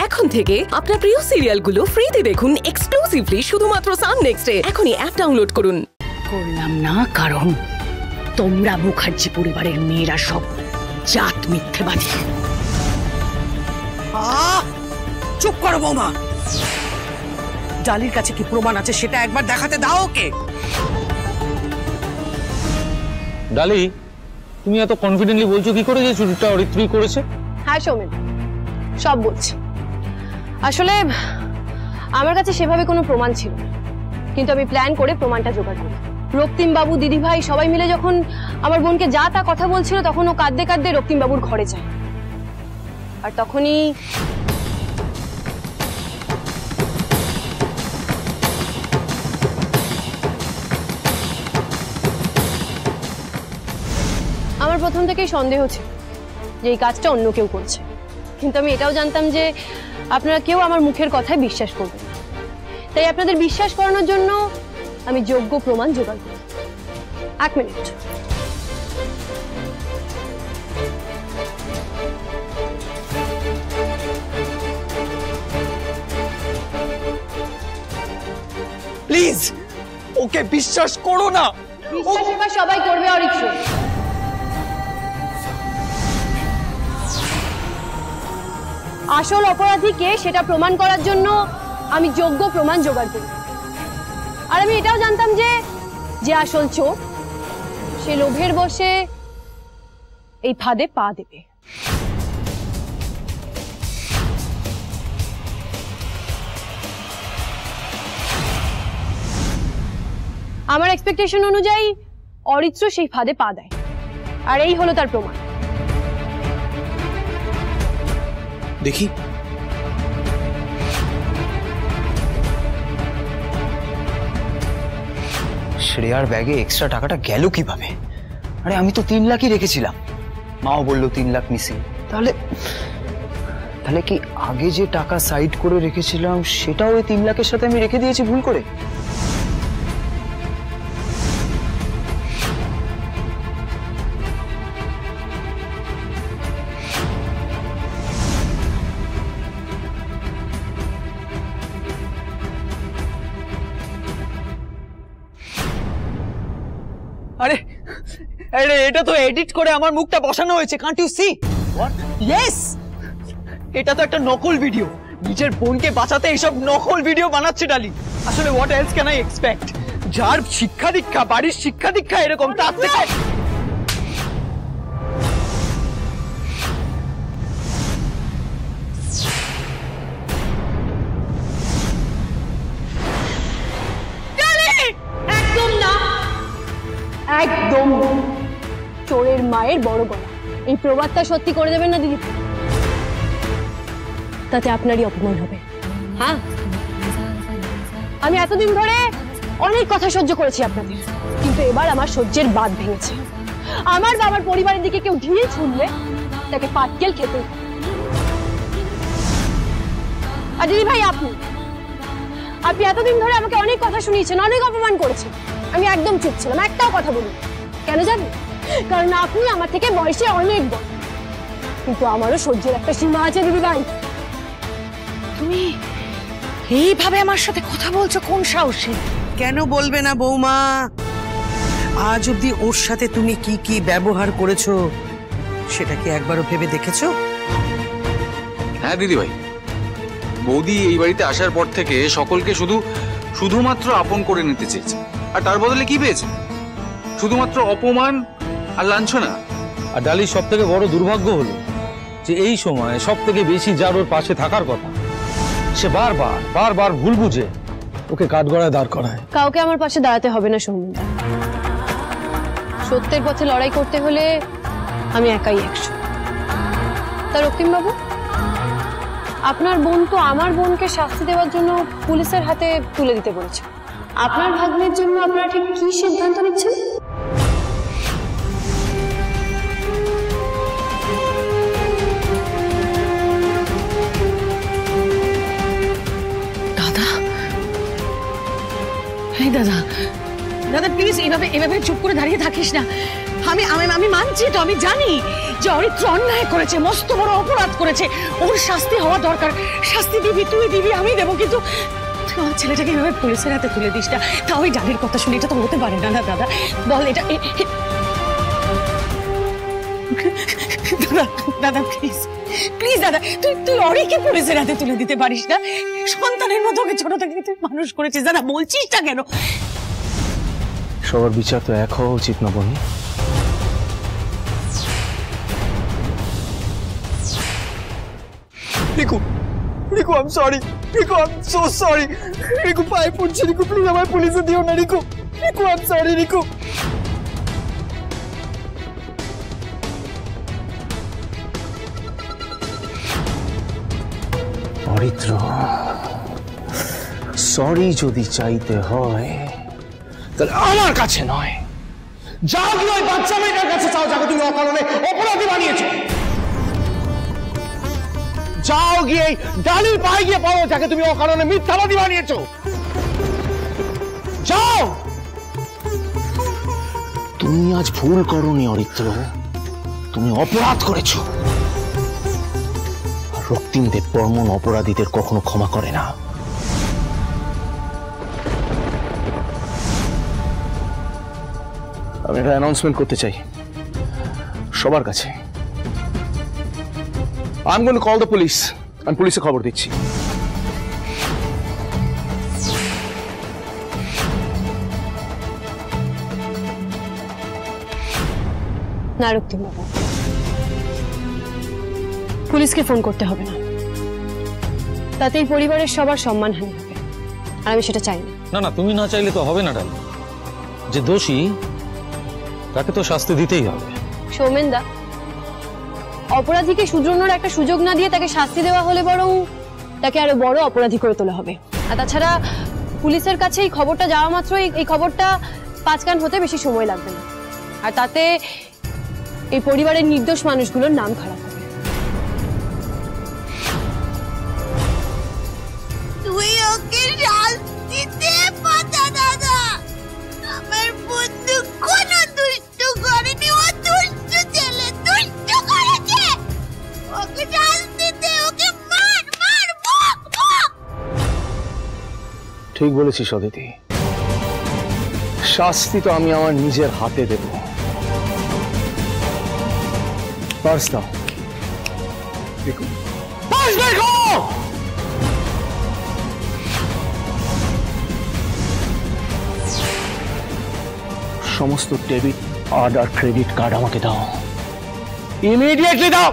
এখন থেকে আপনার প্রিয় সিরিয়ালগুলো ফ্রিতে দেখুন এক্সক্লুসিভলি শুধুমাত্র সান নেক্সটে। এখনই অ্যাপ ডাউনলোড করুন। করলাম না, কারণ তোমরা মুখার্জি পরিবারের মেয়েরা সব জাত মিথ্যেবাদী। চুপ করো বৌমা। ডালির কাছে কি প্রমাণ আছে সেটা একবার দেখাতে দাও ওকে। ডালি, তুমি এত কনফিডেন্টলি বলছো কি করে যে চুরিটা অরিত্রী করেছে? হ্যাঁ সৌমেন, সব বলছি। আসলে আমার কাছে সেভাবে কোনো প্রমাণ ছিল না, কিন্তু আমি প্ল্যান করে প্রমাণটা জোগাড় করি। রক্তিম বাবু, দিদি ভাই সবাই মিলে যখন আমার বোনকে যা তা কথা বলছিল, তখন ও কাঁদতে কাঁদতে রক্তিম বাবুর ঘরে যায়। আর তখনই আমার প্রথম থেকেই সন্দেহ ছিল যে এই কাজটা অন্য কেউ করছে, কিন্তু আমি এটাও জানতাম যে আপনারা কেউ আমার মুখের কথায় বিশ্বাস করবেন না। তাই আপনাদের বিশ্বাস করানোর জন্য আমি যোগ্য প্রমাণ জোগাড় করি। 1 মিনিট। প্লিজ ওকে বিশ্বাস করো না। বিশ্বাস এবার সবাই করবে অরিত্র। আসল অপরাধী কে সেটা প্রমাণ করার জন্য আমি যোগ্য প্রমাণ জোগাড় করি। আর আমি এটাও জানতাম যে যে আসল চোর সে লোভের বশে এই ফাঁদে পা দেবে। আমার এক্সপেকটেশন অনুযায়ী অরিত্র সেই ফাঁদে পা দেয়, আর এই হলো তার প্রমাণ। দেখি। শ্রেয়ার ব্যাগে এক্সট্রা টাকাটা গেল কিভাবে? আরে আমি তো 3 লাখই রেখেছিলাম, মাও বললো 3 লাখ মিসিং। তাহলে কি আগে যে টাকা সাইড করে রেখেছিলাম সেটাও ওই 3 লাখের সাথে আমি রেখে দিয়েছি ভুল করে? আরে আরে এটা তো এডিট করে আমার মুখটা বসানো হয়েছে, can't you see? What? Yes, এটা তো একটা নকল ভিডিও। নিজের বোনকে বাঁচাতে এইসব নকল ভিডিও বানাচ্ছে ডালি। আসলে what else can I expect? যার শিক্ষা দীক্ষা, বাড়ির শিক্ষা দীক্ষা এরকম, তার থেকে একদম চোরের মায়ের বড় গলা। এই প্রবাদটা সত্যি করে দেবেন না দিদি, তাতে আপনারই অপমান হবে। হ্যাঁ, আমি এতদিন ধরে অনেক কথা সহ্য করেছি আপনাদের, কিন্তু এবার আমার সহ্যের বাঁধ ভেঙেছে। আমার বা আমার পরিবারের দিকে কেউ ঢিল ছুঁড়লে তাকে পাটকেল খেতে। আর দিদি ভাই, আপনি এতদিন ধরে আমাকে অনেক কথা শুনিয়েছেন, অনেক অপমান করেছেন। আমি একদম চুপ ছিলাম, একটাও কথা বলি। কেন জানেন? কারণ আপনি আমার থেকে বয়সে অনেক বড়, কিন্তু আমারও সহ্যের একটা সীমা আছে দিদি ভাই। তুমি এইভাবে আমার সাথে কথা বলছো কোন সাহসে? কেন বলবে না বৌমা? আজ অব্দি ওর সাথে তুমি কি কি ব্যবহার করেছো সেটা কি একবারও ভেবে দেখেছো? হ্যাঁ দিদি ভাই, বৌদি এই বাড়িতে আসার পর থেকে সকলকে শুধুমাত্র আপন করে নিতে চেয়েছে, আর তার বদলে কি পেয়েছে? শুধুমাত্র অপমান আর লাঞ্ছনা। আর ডালির সব থেকে বড় দুর্ভাগ্য হলো যে এই সময় সব থেকে বেশি যার ওর পাশে থাকার কথা, সে বারবার ভুল বুঝে ওকে কাঠগড়ায় দাঁড় করায়। কাউকে আমার পাশে দাঁড়াতে হবে না সৌমিন। সত্যের পথে লড়াই করতে হলে আমি একাই 100। তা রক্তিম বাবু, আপনার বোন তো আমার বোনকে শাস্তি দেওয়ার জন্য পুলিশের হাতে তুলে দিতে বলেছে। আপনার ভাগ্নের জন্য আপনারা ঠিক কি সিদ্ধান্ত নিচ্ছেন? দাদা, দাদা প্লিজ এভাবে চুপ করে দাঁড়িয়ে থাকিস না। আমি মানছি তো, আমি জানি যে অরিত্র অন্যায় করেছে, মস্ত বড় অপরাধ করেছে, ওর শাস্তি হওয়া দরকার। শাস্তি দিবি তুই, দিবি আমি দেবো, কিন্তু তুই আমার ছেলেটাকে এভাবে পুলিশের হাতে তুলে দিস না। তা ওই ডালির কথা শুনে এটা তো হতে পারে না। না দাদা বল, এটা দাদা প্লিজ প্লিজ দাদা, তুই অরিকে পুলিশের হাতে তুলে দিতে পারিস না? সন্তানের মতো ওকে ছোট থেকে তুই মানুষ করেছিস, দাদা বলছিস না কেন? সবার বিচার তো এক হওয়া উচিত না Boni? Riku, Riku I am sorry, Riku I am so sorry, Riku পায়ে পড়ছি, রিকু প্লিজ আমার পুলিশে দিও না, Riku, Riku I am sorry, Riku. Aritra, sorry যদি চাইতে হয় তাহলে আমার কাছে নয়, যাও কি ওই বাচ্চা মেয়েটার কাছে চাও যাকে তুমি অকারণে অপরাধী বানিয়েছো। যাও গিয়ে ডালির পায়ে গিয়ে পাও যাকে তুমি অকারণে মিথ্যাবাদী বানিয়েছো। যাও। তুমি আজ ভুল করোনি অরিত্র, তুমি অপরাধ করেছো। রক্তিম দেব বর্মন অপরাধীদের কখনো ক্ষমা করে না। আমি একটা অ্যানাউন্সমেন্ট করতে চাই সবার কাছে। I am going to call the police. আমি পুলিশে খবর দিচ্ছি। না রক্তিম বাবু, পুলিশকে ফোন করতে হবে না, তাতেই পরিবারের সবার সম্মানহানি হবে, আর আমি সেটা চাই না। না না, তুমি না চাইলে তো হবে না ডালি। যে দোষী তাকে তো শাস্তি দিতেই হবে। সৌমেন দা, অপরাধীকে শুধরানোর একটা সুযোগ না দিয়ে তাকে শাস্তি দেওয়া হলে বরং তাকে আরো বড় অপরাধী করে তোলা হবে। আর তাছাড়া পুলিশের কাছে এই খবরটা যাওয়া মাত্রই এই খবরটা 5 কান হতে বেশি সময় লাগবে না, আর তাতে এই পরিবারের নির্দোষ মানুষগুলোর নাম খারাপ হবে। তুই ওকে শাস্তিতে পাতা দাদা, আমার বন্ধু কোনো দুষ্টু করেনি, ও দুষ্টু ছেলে, দুষ্টু করেছে। ওকে শাস্তিতে, ওকে মার মার বক বক। ঠিক বলেছিস অদিতি, শাস্তি তো আমি আমার নিজের হাতে দেব। পার্স দাও। পার্স দেখো। সমস্ত ডেবিট কার্ড আর ক্রেডিট কার্ড আমাকে দাও, ইমিডিয়েটলি দাও।